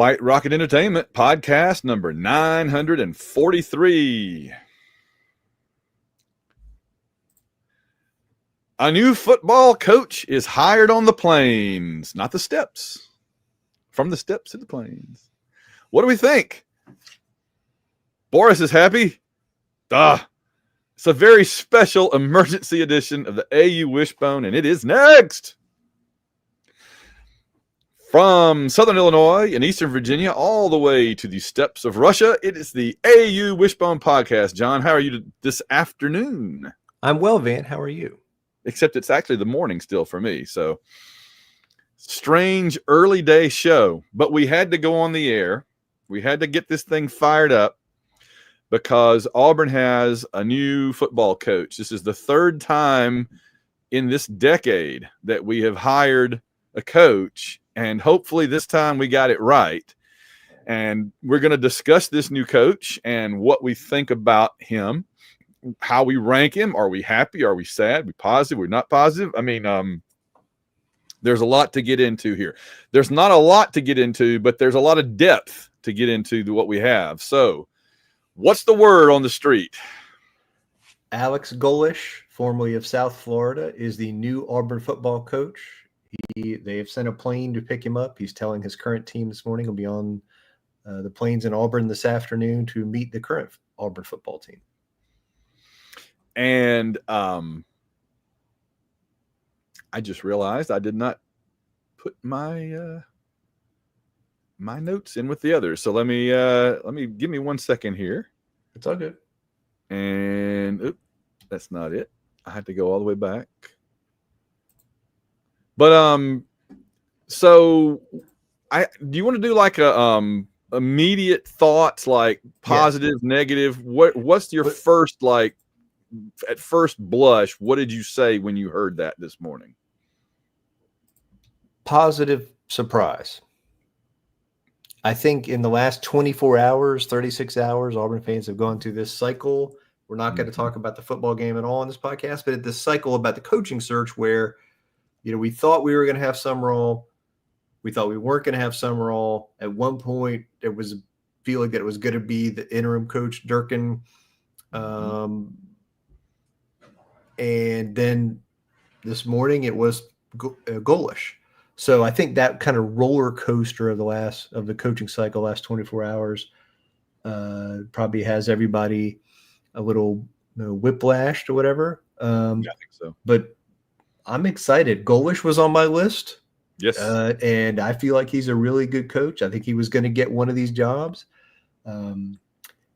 White Rocket Entertainment podcast number 943. A new football coach is hired on the plains, not the steps. From the steps to the plains. What do we think? Boris is happy. It's a very special emergency edition of the AU Wishbone, and it is next. From Southern Illinois and Eastern Virginia all the way to the steppes of Russia, it is the AU Wishbone podcast. John, how are you this afternoon? I'm well, Van. How are you? Except it's actually the morning still for me. So strange early day show, but we had to go on the air. We had to get this thing fired up because Auburn has a new football coach. This is the third time in this decade that we have hired a coach, and hopefully this time we got it right. And we're going to discuss this new coach and what we think about him, how we rank him. Are we happy? Are we sad? Are we positive? We're not positive. I mean, there's a lot to get into here. There's not a lot to get into, but there's a lot of depth to get into what we have. So what's the word on the street? Alex Golesh, formerly of South Florida, is the new Auburn football coach. They have sent a plane to pick him up. He's telling his current team this morning he'll be on the planes in Auburn this afternoon to meet the current Auburn football team. And I just realized I did not put my my notes in with the others. So let me give me 1 second here. It's all good. And that's not it. I had to go all the way back. But so do you want to do like a immediate thoughts, like positive, negative? What's your first, like, at first blush, what did you say when you heard that this morning? Positive surprise. I think in the last 24 hours, 36 hours, Auburn fans have gone through this cycle. We're not going to talk about the football game at all in this podcast, but this cycle about the coaching search where, you know, we thought we were going to have Summerall. We thought we weren't going to have Summerall. At one point, there was a feeling that it was going to be the interim coach, Durkin. And then this morning, it was Golesh. So I think that kind of roller coaster of the coaching cycle, last 24 hours, probably has everybody a little whiplashed or whatever. Yeah, I think so. But I'm excited. Golesh was on my list. Yes. And I feel like he's a really good coach. I think he was going to get one of these jobs. And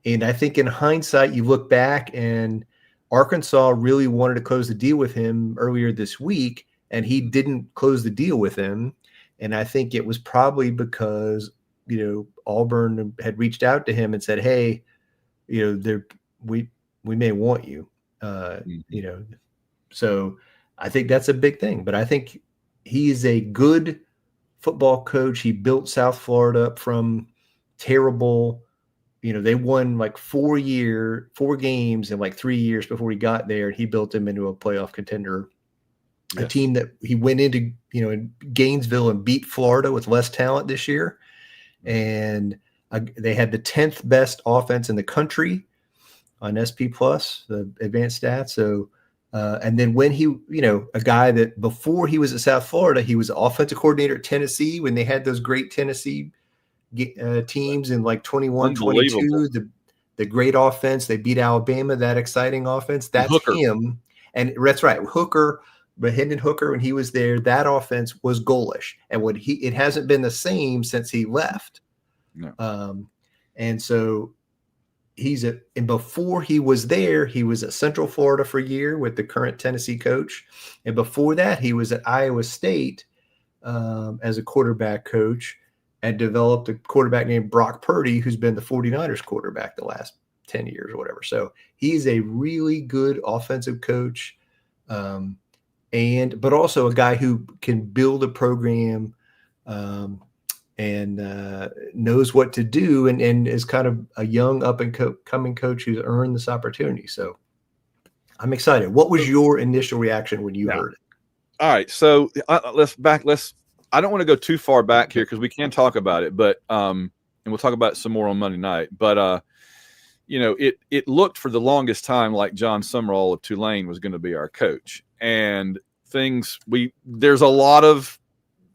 I think in hindsight, you look back and Arkansas really wanted to close the deal with him earlier this week, and he didn't close the deal with him. And I think it was probably because, you know, Auburn had reached out to him and said, hey, you know, we may want you, you know. So I think that's a big thing. But I think he is a good football coach. He built South Florida up from terrible. You know, they won like 4 games in like 3 years before he got there. And he built them into a playoff contender, a team that he went into, you know, in Gainesville and beat Florida with less talent this year. And they had the 10th best offense in the country on SP Plus, the advanced stats. So, and then when he, you know, a guy that before he was at South Florida, he was offensive coordinator at Tennessee when they had those great Tennessee teams in like 21, 22, the great offense. They beat Alabama, that exciting offense. That's Hooker. him. And that's right. Hooker, Hendon Hooker, when he was there, that offense was Golesh. And it hasn't been the same since he left. No. And so and before he was there, he was at Central Florida for a year with the current Tennessee coach. And before that, he was at Iowa State as a quarterback coach and developed a quarterback named Brock Purdy, who's been the 49ers quarterback the last 10 years or whatever. So he's a really good offensive coach, but also a guy who can build a program and knows what to do and is kind of a young up-and-coming coach who's earned this opportunity. So I'm excited. What was your initial reaction when you heard it? All right, so let's I don't want to go too far back here because we can talk about it, but and we'll talk about it some more on Monday night. But it looked for the longest time like John Summerall of Tulane was going to be our coach, and there's a lot of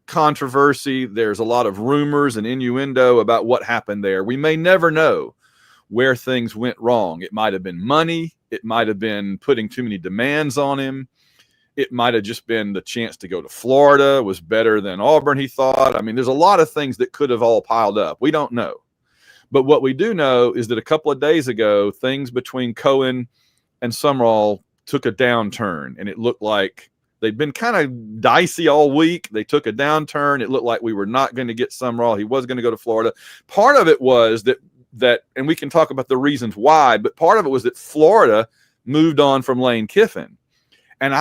controversy. There's a lot of rumors and innuendo about what happened there. We may never know where things went wrong. It might have been money. It might have been putting too many demands on him. It might have just been the chance to go to Florida was better than Auburn, he thought. I mean, there's a lot of things that could have all piled up. We don't know. But what we do know is that a couple of days ago, things between Cohen and Summerall took a downturn, and it looked like they'd been kind of dicey all week. They took a downturn. It looked like we were not going to get Summerall. He was going to go to Florida. Part of it was that, and we can talk about the reasons why, but part of it was that Florida moved on from Lane Kiffin. And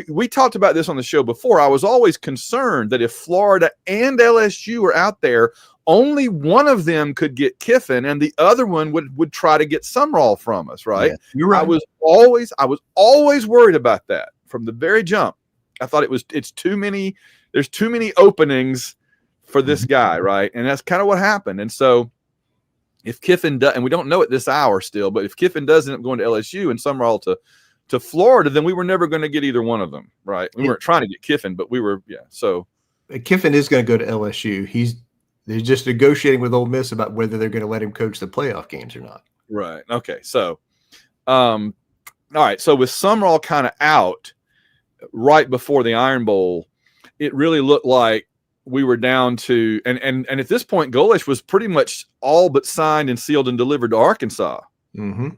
we talked about this on the show before. I was always concerned that if Florida and LSU were out there, only one of them could get Kiffin and the other one would try to get Summerall from us, right? Yeah, you're right. I was always worried about that from the very jump. I thought it's too many, there's too many openings for this guy, right? And that's kind of what happened. And so if Kiffin does, and we don't know at this hour still, but if Kiffin does end up going to LSU and Summerall to Florida, then we were never going to get either one of them, right? We weren't trying to get Kiffin, but we were, so Kiffin is going to go to LSU. They're just negotiating with Ole Miss about whether they're going to let him coach the playoff games or not. Right. Okay. So, all right. So with Summerall kind of out right before the Iron Bowl, it really looked like we were down to, and at this point, Golesh was pretty much all but signed and sealed and delivered to Arkansas. Mm-hmm.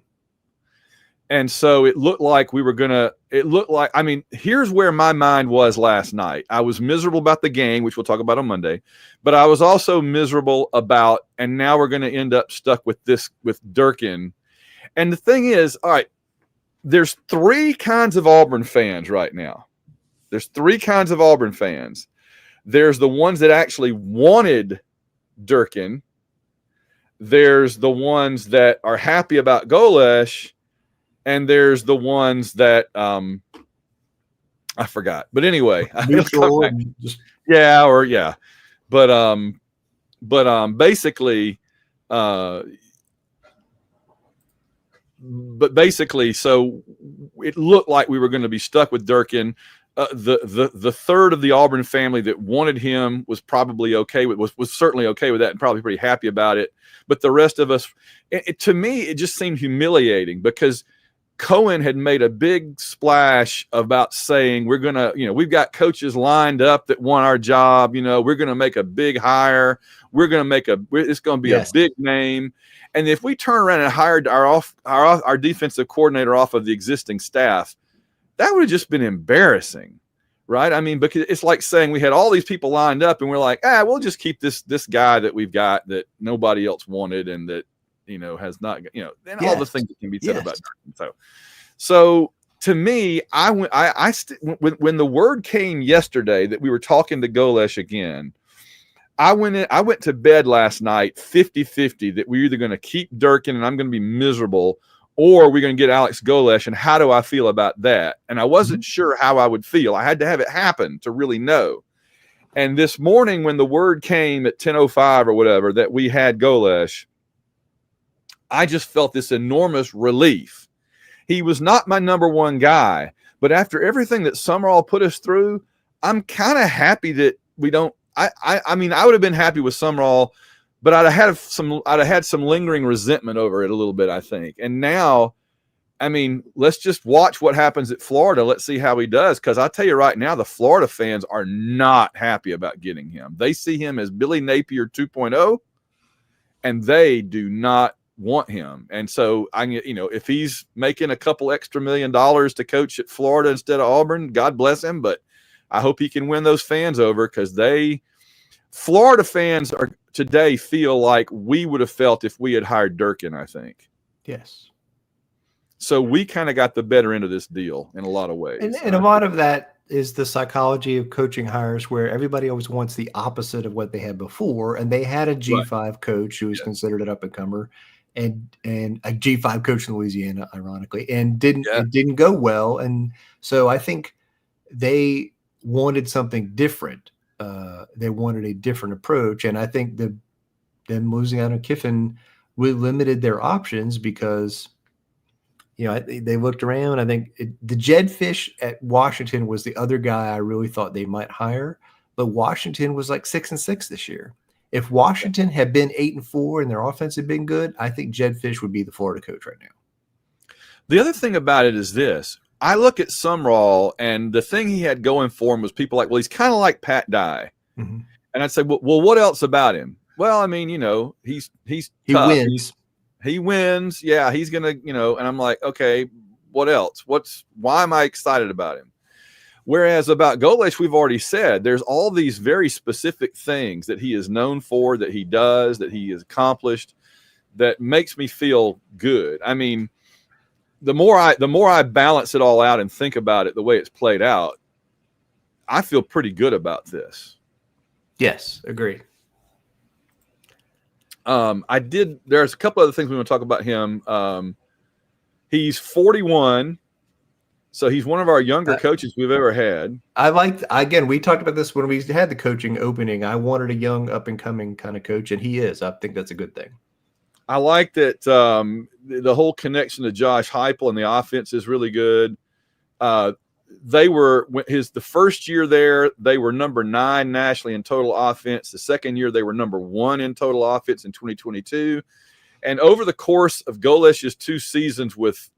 And so it looked like I mean, here's where my mind was last night. I was miserable about the game, which we'll talk about on Monday, but I was also miserable about, and now we're going to end up stuck with Durkin. And the thing is, all right, there's three kinds of Auburn fans right now. There's three kinds of Auburn fans. There's the ones that actually wanted Durkin. There's the ones that are happy about Golesh. And there's the ones that I forgot. But anyway, basically, so it looked like we were going to be stuck with Durkin. The third of the Auburn family that wanted him was probably okay with was certainly okay with that and probably pretty happy about it. But the rest of us, to me, it just seemed humiliating because Cohen had made a big splash about saying we're going to, we've got coaches lined up that want our job. We're going to make a big hire. We're going to it's going to be a big name. And if we turn around and hired our defensive coordinator off of the existing staff, that would have just been embarrassing, right? I mean, because it's like saying we had all these people lined up and we're like, we'll just keep this guy that we've got that nobody else wanted and that, has not, and all the things that can be said about Durkin. So to me, when the word came yesterday that we were talking to Golesh again, I went to bed last night 50-50 that we're either going to keep Durkin and I'm going to be miserable, or we're going to get Alex Golesh. And how do I feel about that? And I wasn't sure how I would feel. I had to have it happen to really know. And this morning, when the word came at 10:05 or whatever that we had Golesh, I just felt this enormous relief. He was not my number one guy, but after everything that Summerall put us through, I'm kind of happy that we don't. I mean, I would have been happy with Summerall, but I'd have had some lingering resentment over it a little bit, I think. And now, I mean, let's just watch what happens at Florida. Let's see how he does, because I'll tell you right now, the Florida fans are not happy about getting him. They see him as Billy Napier 2.0, and they do not want him. And so if he's making a couple extra $1 million to coach at Florida instead of Auburn, God bless him, but I hope he can win those fans over, because Florida fans are today feel like we would have felt if we had hired Durkin, I think. Yes. So we kind of got the better end of this deal in a lot of ways. And a lot of that is the psychology of coaching hires, where everybody always wants the opposite of what they had before. And they had a G5 coach who was considered an up-and-comer, and a G5 coach in Louisiana, ironically, and it didn't go well. And so I think they wanted something different. they wanted a different approach. And I think them losing out on Kiffin really limited their options because, they looked around. I think the Jedfish at Washington was the other guy I really thought they might hire, but Washington was like 6-6 this year. If Washington had been 8-4 and their offense had been good, I think Jedfish would be the Florida coach right now. The other thing about it is this. I look at Sumrall, and the thing he had going for him was people like, well, he's kind of like Pat Dye. Mm-hmm. And I'd say, well, what else about him? Well, I mean, he tough. Wins. He wins. Yeah, he's going to, and I'm like, okay, what else? Why am I excited about him? Whereas about Golesh, we've already said there's all these very specific things that he is known for, that he does, that he has accomplished, that makes me feel good. I mean, the more I balance it all out and think about it the way it's played out, I feel pretty good about this. Yes, agreed. There's a couple other things we want to talk about him. He's 41, so he's one of our younger coaches we've ever had. We talked about this when we had the coaching opening. I wanted a young up and coming kind of coach, and he is. I think that's a good thing. I like that the whole connection to Josh Heupel and the offense is really good. The first year there, they were number 9 nationally in total offense. The second year, they were number 1 in total offense in 2022. And over the course of Golesh's 2 seasons with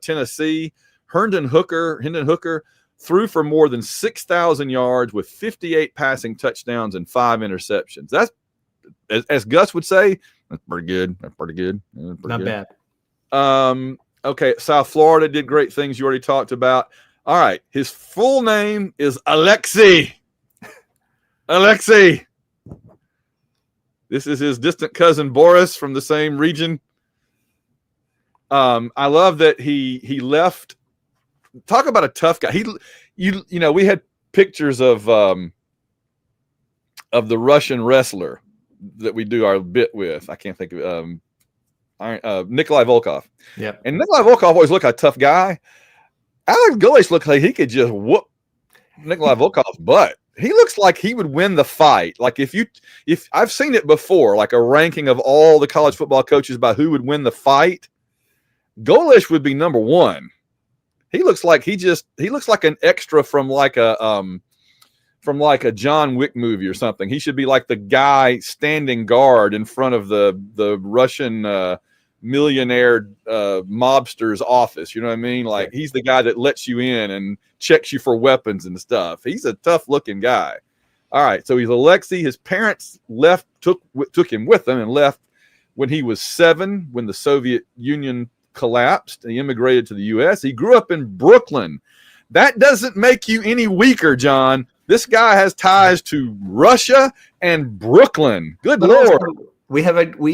Tennessee, Hendon Hooker threw for more than 6,000 yards with 58 passing touchdowns and 5 interceptions. That's, as Gus would say, that's pretty good. Not bad. Okay, South Florida did great things you already talked about. All right, his full name is Alexi. Alexi. This is his distant cousin Boris from the same region. I love that he left. Talk about a tough guy. We had pictures of the Russian wrestler that we do our bit with. I can't think of Nikolai Volkov. Yeah. And Nikolai Volkov always looked like a tough guy. Alex Golesh looked like he could just whoop Nikolai Volkov's butt. He looks like he would win the fight. Like if I've seen it before, like a ranking of all the college football coaches about who would win the fight, Golesh would be number 1. He looks like an extra from like a John Wick movie or something. He should be like the guy standing guard in front of the Russian millionaire mobster's office. You know what I mean? Like he's the guy that lets you in and checks you for weapons and stuff. He's a tough looking guy. All right. So he's Alexi. His parents took him with them and left when he was 7, when the Soviet Union collapsed and he immigrated to the U.S. He grew up in Brooklyn. That doesn't make you any weaker, John. This guy has ties to Russia and Brooklyn. Good Lord. We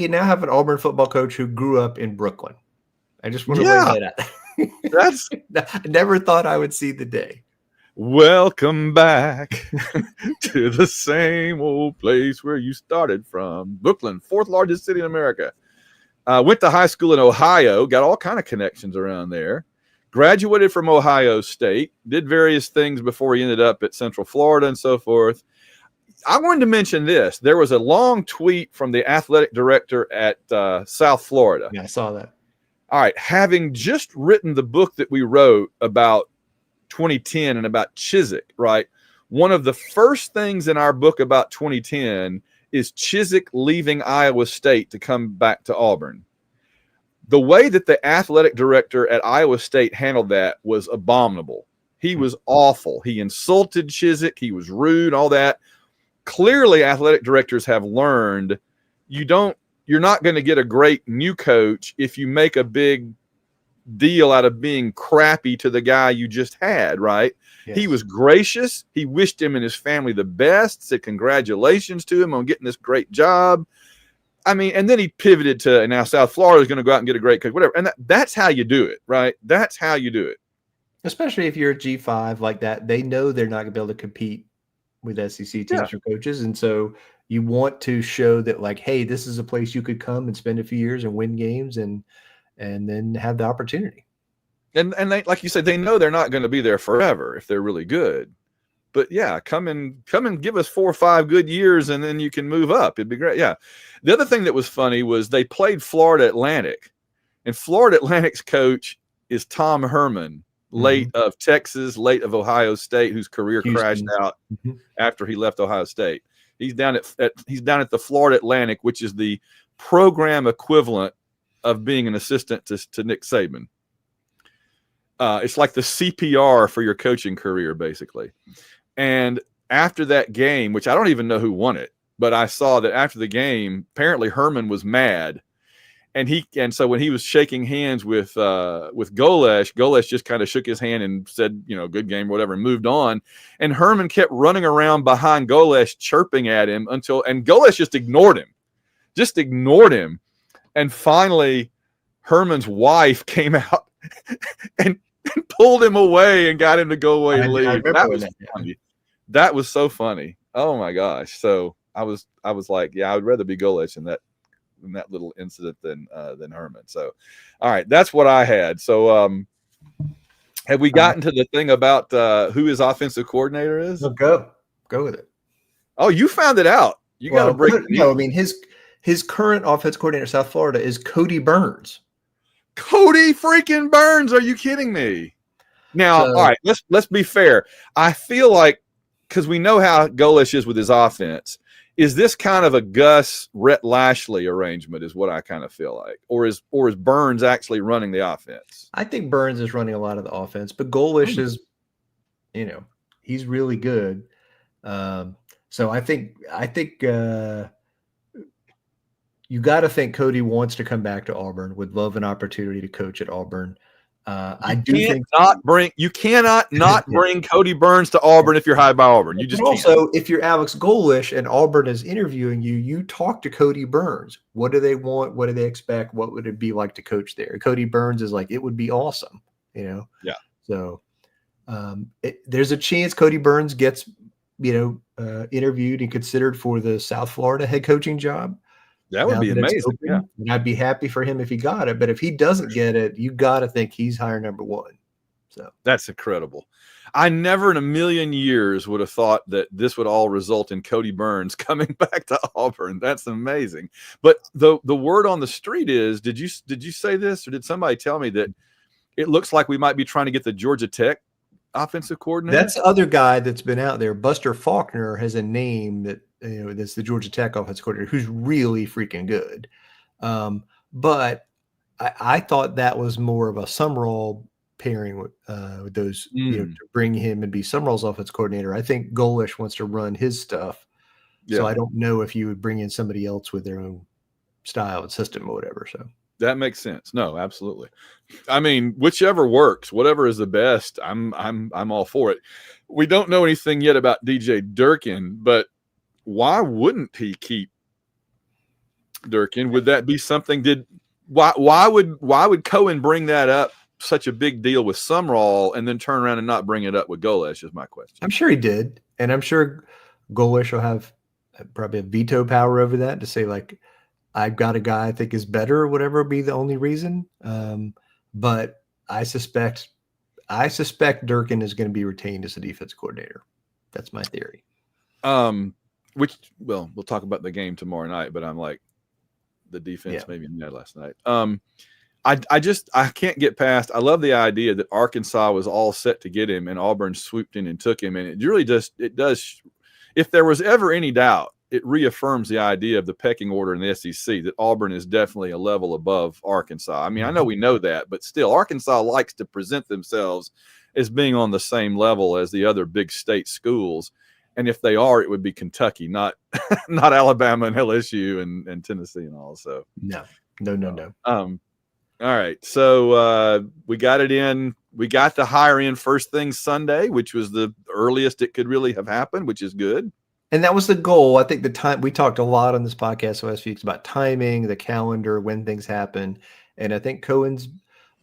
now have an Auburn football coach who grew up in Brooklyn. I just want to lay that out. I never thought I would see the day. Welcome back to the same old place where you started from. Brooklyn, 4th largest city in America. Went to high school in Ohio, got all kind of connections around there. Graduated from Ohio State, did various things before he ended up at Central Florida and so forth. I wanted to mention this. There was a long tweet from the athletic director at South Florida. Yeah, I saw that. All right. Having just written the book that we wrote about 2010 and about Chiswick, right? One of the first things in our book about 2010 is Chiswick leaving Iowa State to come back to Auburn. The way that the athletic director at Iowa State handled that was abominable. He was awful. He insulted Chiswick. He was rude, all that. Clearly, athletic directors have learned you're not going to get a great new coach if you make a big deal out of being crappy to the guy you just had, right? Yes. He was gracious. He wished him and his family the best, said congratulations to him on getting this great job. I mean, and then he pivoted to, now South Florida is going to go out and get a great coach, whatever. And that's how you do it, right? That's how you do it. Especially if you're a G5 like that, they know they're not going to be able to compete with SEC teams or coaches. And so you want to show that, like, hey, this is a place you could come and spend a few years and win games and then have the opportunity. And they, like you said, they know they're not going to be there forever if they're really good. but yeah, come and give us 4 or 5 good years, and then you can move up. It'd be great. Yeah. The other thing that was funny was they played Florida Atlantic, and Florida Atlantic's coach is Tom Herman, late of Texas, late of Ohio State, whose career crashed out after he left Ohio State. He's down at the Florida Atlantic, which is the program equivalent of being an assistant to Nick Saban. It's like the CPR for your coaching career, basically. And after that game, which I don't even know who won it, but I saw that after the game, apparently Herman was mad. And so when he was shaking hands with Golesh just kind of shook his hand and said, good game, whatever, and moved on. And Herman kept running around behind Golesh, chirping at him and Golesh just ignored him. And finally, Herman's wife came out and pulled him away and got him to go away and leave. That was funny. That was so funny. Oh my gosh. So I was like, yeah, I would rather be Golesh in that little incident than Herman. So, all right, that's what I had. So, have we gotten to the thing about who his offensive coordinator is? Go with it. Oh, you found it out. You got to break. No, I mean his current offensive coordinator in South Florida is Cody Burns. Cody freaking Burns. Are you kidding me? Now, all right, let's be fair. I feel like, because we know how Golesh is with his offense, is this kind of a Gus Rhett Lashley arrangement is what I kind of feel like, or is Burns actually running the offense? I think Burns is running a lot of the offense, but Golesh is, he's really good. So I think you got to think Cody wants to come back to Auburn, would love an opportunity to coach at Auburn. You cannot not bring Cody Burns to Auburn if you're hired by Auburn. You just also, if you're Alex Golesh and Auburn is interviewing you, you talk to Cody Burns. What do they want? What do they expect? What would it be like to coach there? Cody Burns is like, it would be awesome, Yeah. So there's a chance Cody Burns gets, interviewed and considered for the South Florida head coaching job. That would be amazing. Yeah. And I'd be happy for him if he got it. But if he doesn't get it, you got to think he's hire number one. So that's incredible. I never in a million years would have thought that this would all result in Cody Burns coming back to Auburn. That's amazing. But the word on the street is, did you say this, or did somebody tell me that it looks like we might be trying to get the Georgia Tech offensive coordinator? That's the other guy that's been out there. Buster Faulkner has a name that, that's the Georgia Tech offensive coordinator, who's really freaking good. But I thought that was more of a Summerall pairing with those, to bring him and be Summerall's offensive coordinator. I think Golesh wants to run his stuff. Yeah. So I don't know if you would bring in somebody else with their own style and system or whatever. So that makes sense. No, absolutely. I mean, whichever works, whatever is the best, I'm all for it. We don't know anything yet about DJ Durkin, but why wouldn't he keep Durkin? Would that be something? Why would Cohen bring that up, such a big deal with Summerall, and then turn around and not bring it up with Golesh? Is my question. I'm sure he did, and I'm sure Golesh will have probably a veto power over that to say, like, I've got a guy I think is better, or whatever would be the only reason. But I suspect Durkin is going to be retained as a defense coordinator. That's my theory. We'll talk about the game tomorrow night, but I'm like, the defense maybe mad last night. I can't get past. I love the idea that Arkansas was all set to get him and Auburn swooped in and took him. And it really does. If there was ever any doubt, it reaffirms the idea of the pecking order in the SEC, that Auburn is definitely a level above Arkansas. I mean, I know we know that, but still, Arkansas likes to present themselves as being on the same level as the other big state schools. And if they are, it would be Kentucky, not Alabama and LSU and Tennessee and all. So no. All right. So we got it in. We got the hire in first thing Sunday, which was the earliest it could really have happened, which is good. And that was the goal. I think the time we talked a lot on this podcast last week about timing, the calendar, when things happen. And I think Cohen's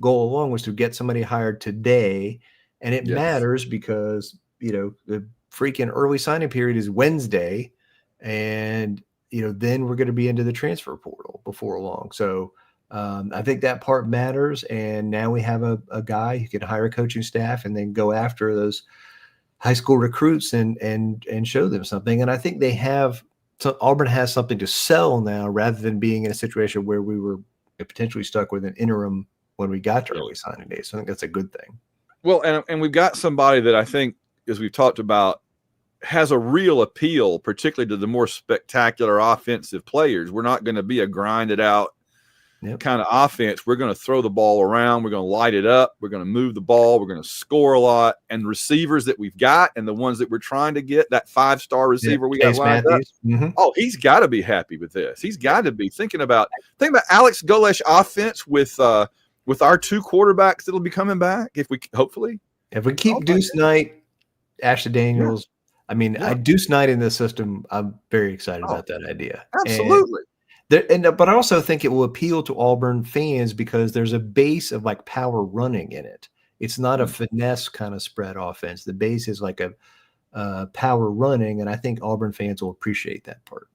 goal along was to get somebody hired today. And it matters because, the freaking early signing period is Wednesday. And, then we're going to be into the transfer portal before long. So I think that part matters. And now we have a guy who can hire a coaching staff and then go after those high school recruits and show them something. And I think they have. So Auburn has something to sell now, rather than being in a situation where we were potentially stuck with an interim when we got to early signing day. So I think that's a good thing. Well, and we've got somebody that I think, as we've talked about, has a real appeal, particularly to the more spectacular offensive players. We're not going to be a grinded out kind of offense. We're going to throw the ball around. We're going to light it up. We're going to move the ball. We're going to score a lot. And receivers that we've got and the ones that we're trying to get, that 5-star receiver we got lined up. Oh, he's got to be happy with this. He's got to be thinking about Alex Golesh offense with our 2 quarterbacks that'll be coming back if we keep Deuce Knight, Ashley Daniels. I mean, Deuce Knight in this system, I'm very excited about that idea. Absolutely. But I also think it will appeal to Auburn fans because there's a base of like power running in it. It's not a finesse kind of spread offense. The base is like a power running, and I think Auburn fans will appreciate that part.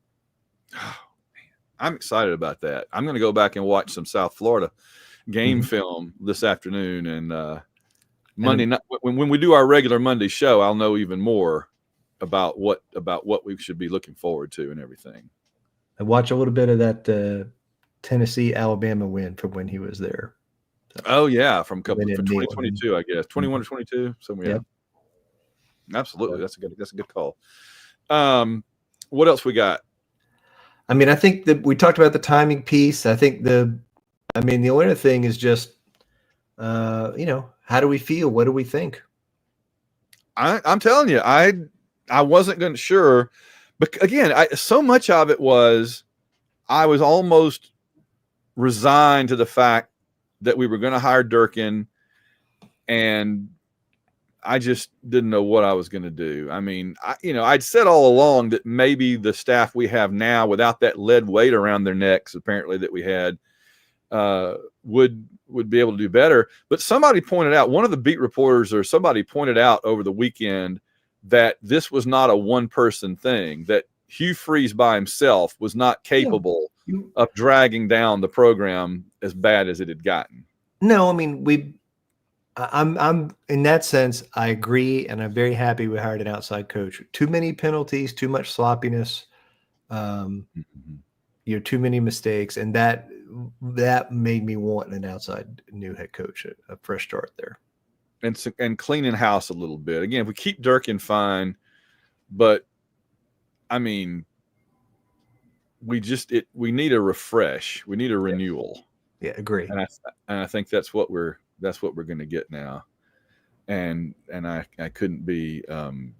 Oh, man. I'm excited about that. I'm going to go back and watch some South Florida game film this afternoon, and Monday night when we do our regular Monday show, I'll know even more about what we should be looking forward to and everything. I watch a little bit of that Tennessee-Alabama win from when he was there. So, from 2022, I guess 21 to 22. So absolutely, that's a good call. What else we got? I mean, I think that we talked about the timing piece. I think the only other thing is just, how do we feel? What do we think? I'm telling you, I wasn't going to sure, but again, so much of it was I was almost resigned to the fact that we were going to hire Durkin, and I just didn't know what I was going to do. I mean, I'd said all along that maybe the staff we have now, without that lead weight around their necks, apparently that we had, would be able to do better. But somebody pointed out, one of the beat reporters or somebody pointed out over the weekend that this was not a one-person thing, that Hugh Freeze by himself was not capable of dragging down the program as bad as it had gotten. No, I mean, I'm in that sense, I agree, and I'm very happy we hired an outside coach. Too many penalties, too much sloppiness, too many mistakes, and that made me want an outside new head coach, a fresh start there. And cleaning house a little bit. Again, if we keep Durkin, fine, but I mean, we need a refresh. We need a renewal. Yeah, agree. And I think that's what we're going to get now. And I couldn't be Auburn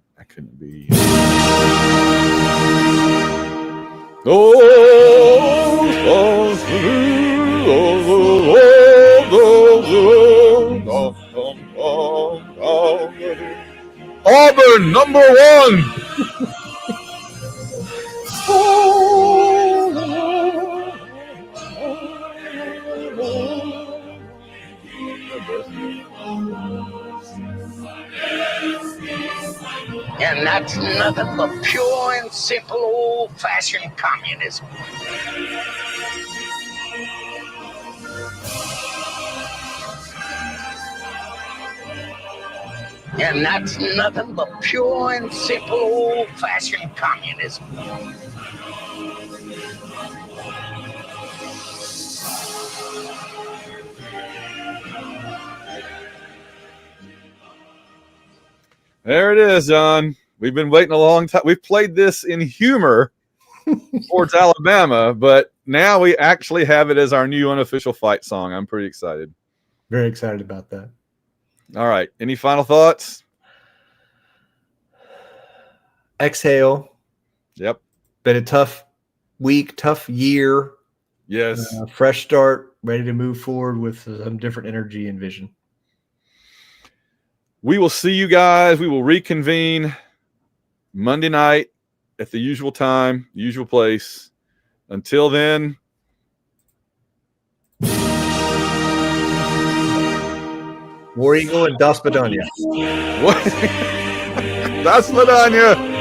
#1. And that's nothing but pure and simple old-fashioned communism. And that's nothing but pure and simple old-fashioned communism. There it is, John. We've been waiting a long time. We've played this in humor towards Alabama, but now we actually have it as our new unofficial fight song. I'm pretty excited. Very excited about that. All right. Any final thoughts? Exhale. Yep. Been a tough week, tough year. Yes. Fresh start, ready to move forward with some different energy and vision. We will see you guys. We will reconvene Monday night at the usual time, the usual place. Until then. War Eagle and Das Vidania. Das Vidania.